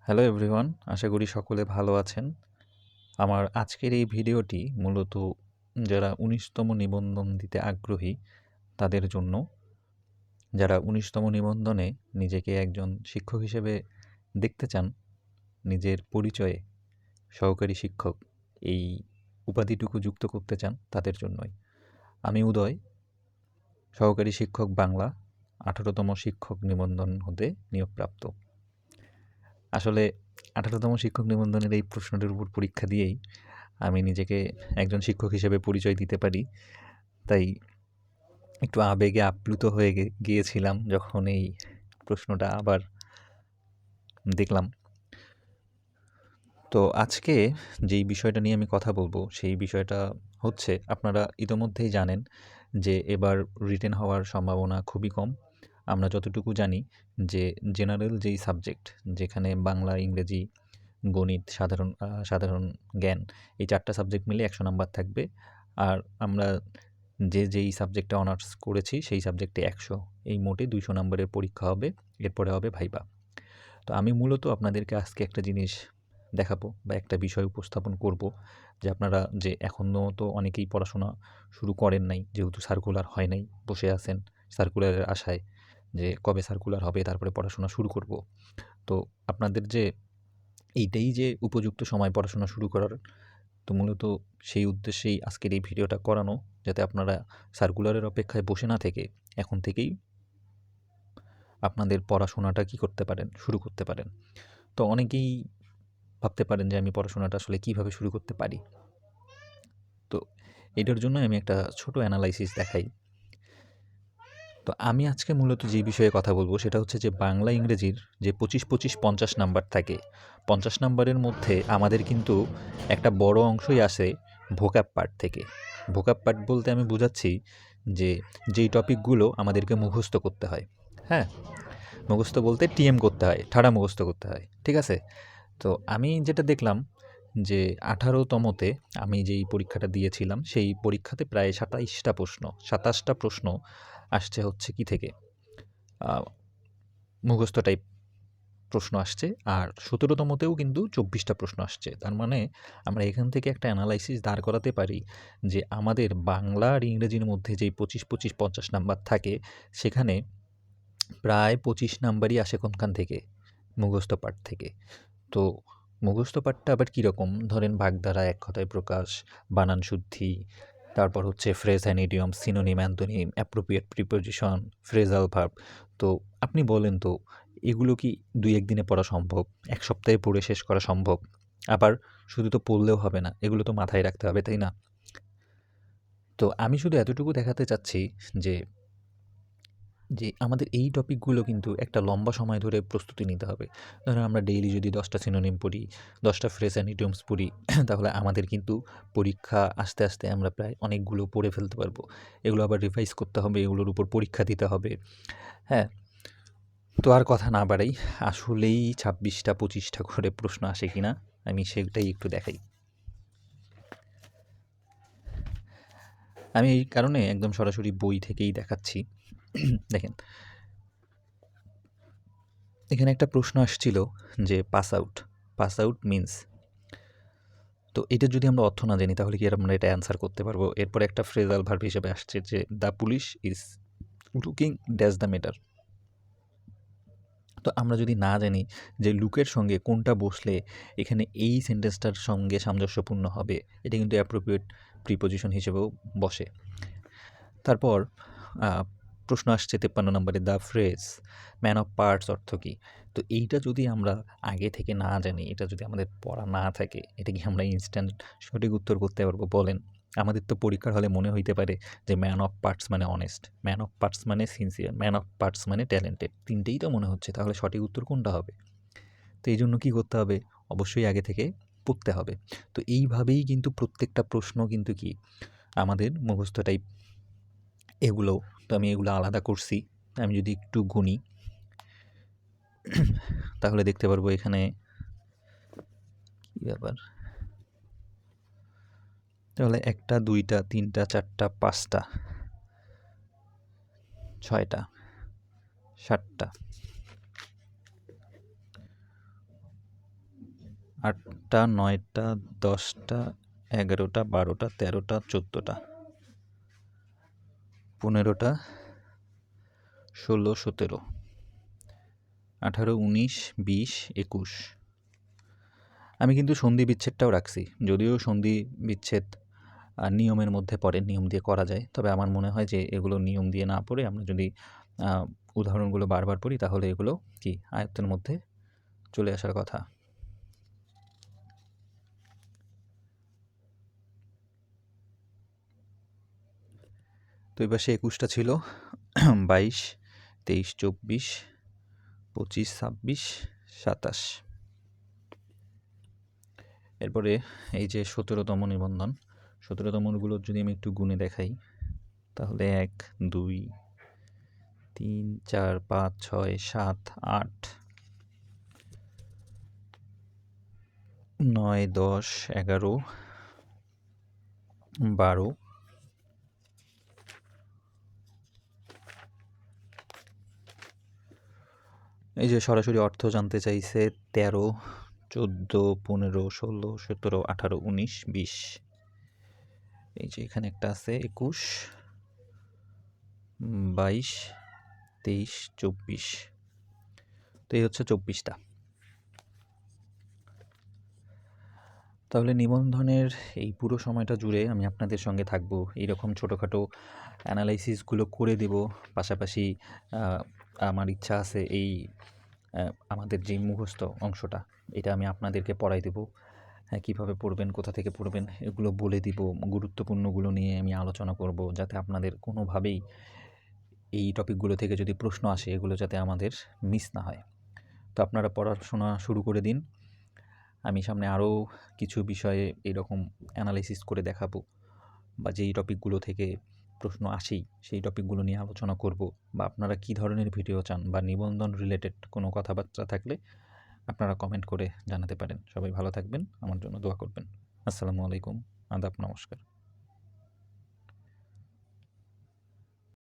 Hello everyone, আশা করি সকলে ভালো আছেন। আমার আজকের এই ভিডিওটি মূলত যারা ১৯তম নিবন্ধন দিতে আগ্রহী তাদের জন্য। যারা ১৯তম নিবন্ধনে নিজেকে একজন শিক্ষক হিসেবে দেখতে চান, নিজের পরিচয়ে সহকারী শিক্ষক এই উপাধিটুকু যুক্ত করতে চান, তাদের জন্যই। আমি উদয়, সহকারী শিক্ষক বাংলা, ১৮তম শিক্ষক নিবন্ধন হতে নিয়োগপ্রাপ্ত। আসলে ১৮তম শিক্ষক নিবন্ধনের এই প্রশ্নটির উপর পরীক্ষা দিয়েই আমি নিজেকে একজন শিক্ষক হিসেবে পরিচয় দিতে পারি। তাই একটু আবেগে আপ্লুত হয়ে গিয়েছিলাম যখন এই প্রশ্নটা আবার দেখলাম। তো আজকে যেই বিষয়টা নিয়ে আমি কথা বলবো, সেই বিষয়টা হচ্ছে, আপনারা ইতোমধ্যেই জানেন যে এবার রিটেন হওয়ার সম্ভাবনা খুবই কম। আমরা যতটুকু জানি যে জেনারেল যেই সাবজেক্ট, যেখানে বাংলা, ইংরেজি, গণিত, সাধারণ জ্ঞান, এই ৪টা সাবজেক্ট মিলে ১০০ নাম্বার থাকবে। আর আমরা যেই সাবজেক্টে অনার্স করেছি সেই সাবজেক্টে ১০০, এই মোটে ২০০ নাম্বারের পরীক্ষা হবে, এরপরে হবে ভাইবা। তো আমি মূলত আপনাদেরকে আজকে একটা জিনিস দেখাবো বা একটা বিষয় উপস্থাপন করব যে আপনারা যে এখনও তো অনেকেই পড়াশোনা শুরু করেন নাই, যেহেতু সার্কুলার হয় নাই, বসে আছেন সার্কুলারের আশায় যে কবে সার্কুলার হবে তারপরে পড়াশোনা শুরু করব। তো আপনাদের যে এইটাই যে উপযুক্ত সময় পড়াশোনা শুরু করার, তো মূলত সেই উদ্দেশ্যেই আজকের এই ভিডিওটা করানো, যাতে আপনারা সার্কুলারের অপেক্ষায় বসে না থেকে এখন থেকেই আপনাদের পড়াশোনাটা কি করতে পারেন, শুরু করতে পারেন। তো অনেকেই ভাবতে পারেন যে আমি পড়াশোনাটা আসলে কিভাবে শুরু করতে পারি। তো এটার জন্য আমি একটা ছোট অ্যানালাইসিস দেখাই। তো আমি আজকে মূলত যে বিষয়ে কথা বলবো সেটা হচ্ছে যে বাংলা ইংরেজির যে ২৫-২৫-৫০ নাম্বার থাকে, ৫০ নাম্বারের মধ্যে আমাদের কিন্তু একটা বড় অংশই আসে ভোকাব পার্ট থেকে। ভোকাব পার্ট বলতে আমি বোঝাচ্ছি যে যেই টপিকগুলো আমাদেরকে মুখস্থ করতে হয়। হ্যাঁ, মুখস্থ বলতে টিএম করতে হয়, ঠাড়া মুখস্থ করতে হয়, ঠিক আছে? তো আমি যেটা দেখলাম যে ১৮তমতে আমি যেই পরীক্ষাটা দিয়েছিলাম, সেই পরীক্ষাতে প্রায় ২৭টা প্রশ্ন আসছে হচ্ছে কি থেকে, মুখস্থ টাইপ প্রশ্ন আসছে। আর ১৭তমতেও কিন্তু ২৪টা প্রশ্ন আসছে। তার মানে আমরা এখান থেকে একটা অ্যানালাইসিস দাঁড় করাতে পারি যে আমাদের বাংলা আর ইংরেজির মধ্যে যেই ২৫-২৫-৫০ নাম্বার থাকে, সেখানে প্রায় ২৫ নাম্বারই আসে কোনখান থেকে? মুখস্থ পাঠ থেকে। তো মুখস্থ পাঠটা আবার কীরকম? ধরেন বাগধারা, এক কথায় প্রকাশ, বানান শুদ্ধি, তারপর হচ্ছে phrase and idiom, synonym, antonym, appropriate preposition, phrasal verb. তো আপনি বলেন তো, এগুলো কি ২-১ দিনে পড়া সম্ভব? ১ সপ্তাহে পড়ে শেষ করা সম্ভব? আবার শুধু তো পড়লেও হবে না, এগুলো তো মাথায় রাখতে হবে, তাই না? তো আমি শুধু এতটুকু দেখাতে চাচ্ছি যে আমাদের এই টপিকগুলো কিন্তু একটা লম্বা সময় ধরে প্রস্তুতি নিতে হবে। ধরেন আমরা ডেইলি যদি ১০টা সিনোনিম পড়ি, ১০টা ফ্রেজ অ্যান্ড ইডিয়মস পড়ি, তাহলে আমাদের কিন্তু পরীক্ষা আসতে, আসতে আমরা প্রায় অনেকগুলো পড়ে ফেলতে পারবো। এগুলো আবার রিভাইজ করতে হবে, এগুলোর উপর পরীক্ষা দিতে হবে। হ্যাঁ? তো আর কথা না বাড়াই, আসলেই ২৬টা ২৫টা করে প্রশ্ন আসে কিনা আমি সেটাই একটু দেখাই। আমি এই কারণে একদম সরাসরি বই থেকেই দেখাচ্ছি। দেখেন, এখানে একটা প্রশ্ন আসছিল যে পাস আউট মিন্স। তো এটার যদি আমরা অর্থ না জানি তাহলে কি আমরা এটা অ্যান্সার করতে পারবো? এরপরে একটা ফ্রেজাল ভার্ব হিসেবে আসছে যে the police is looking dash the matter. তো আমরা যদি না জানি যে লুকের সঙ্গে কোনটা বসলে এখানে এই সেন্টেন্সটার সঙ্গে সামঞ্জস্যপূর্ণ হবে, এটা কিন্তু অ্যাপ্রোপ্রিয়েট প্রিপোজিশন হিসেবেও বসে। তারপর প্রশ্ন আসছে ৫৩ নম্বরে, the phrase man of parts অর্থ কী? তো এইটা যদি আমরা আগে থেকে না জানি, এটা যদি আমাদের পড়া না থাকে, এটা কি আমরা ইনস্ট্যান্ট সঠিক উত্তর করতে পারবো বলেন? আমাদের তো পরীক্ষার হলে মনে হইতে পারে যে ম্যান অফ পার্টস মানে অনেস্ট, ম্যান অফ পার্টস মানে সিনসিয়ার, ম্যান অফ পার্টস মানে ট্যালেন্টেড। ৩টেই তো মনে হচ্ছে, তাহলে সঠিক উত্তর কোনটা হবে? তো এই জন্য কী করতে হবে? অবশ্যই আগে থেকে পড়তে হবে। তো এইভাবেই কিন্তু প্রত্যেকটা প্রশ্ন কিন্তু কি আমাদের মুখস্থ টাইপ এগুলো। তো আমি এগুলো আলাদা করছি। আমি যদি একটু গুনি তাহলে দেখতে পারবো এখানে কী ব্যাপার। তাহলে ১টা, ২টা, ৩টা, ৪টা, ৫টা, ৬টা, ৭টা, 8টা 9টা 10টা 11টা 12টা 13টা 14টা 15টা 16 17 18 19 20 21। আমি কিন্তু সন্ধি বিচ্ছেদটাও রাখছি, যদিও সন্ধি বিচ্ছেদ নিয়মের মধ্যে পড়ে, নিয়ম দিয়ে করা যায়। তবে আমার মনে হয় যে এগুলো নিয়ম দিয়ে না পড়ে আমরা যদি উদাহরণগুলো বারবার পড়ি তাহলে এগুলো কি আয়ত্তের মধ্যে চলে আসার কথা। তো এই পাশে 21টা ছিল, 22 23 24 25 26 27। এরপরে এই যে 17তম নিবন্ধন, 17তমগুলোর যদি আমি একটু গুণে দেখাই তাহলে 1 2 3 4 5 6 7 8 9 10 11 12 এই যে সরাসরি অর্থ জানতে চাইছে 13 14 15 16 17 18 19 20। এই যে এখানে একটা আছে 21 22 23 24। তো এই হচ্ছে 24টা। তাহলে নিবন্ধনের এই পুরো সময়টা জুড়ে আমি আপনাদের সঙ্গে থাকবো, এইরকম ছোটোখাটো অ্যানালাইসিসগুলো করে দেব। পাশাপাশি আমার ইচ্ছা আছে এই আমাদের যে মুখস্থ অংশটা, এটা আমি আপনাদেরকে পড়াই দেবো। হ্যাঁ, কীভাবে পড়বেন, কোথা থেকে পড়বেন, এগুলো বলে দিব। গুরুত্বপূর্ণগুলো নিয়ে আমি আলোচনা করব, যাতে আপনাদের কোনোভাবেই এই টপিকগুলো থেকে যদি প্রশ্ন আসে এগুলো যাতে আমাদের মিস না হয়। তো আপনারা পড়াশোনা শুরু করে দিন। আমি সামনে আরও কিছু বিষয়ে এরকম অ্যানালাইসিস করে দেখাবো, বা যেই টপিকগুলো থেকে প্রশ্ন আসেই সেই টপিকগুলো নিয়ে আলোচনা করব। বা আপনারা কী ধরনের ভিডিও চান বা নিবন্ধন রিলেটেড কোনো কথাবার্তা থাকলে আপনারা কমেন্ট করে জানাতে পারেন। সবাই ভালো থাকবেন, আমার জন্য দোয়া করবেন। আসসালামু আলাইকুম, আদাব, নমস্কার।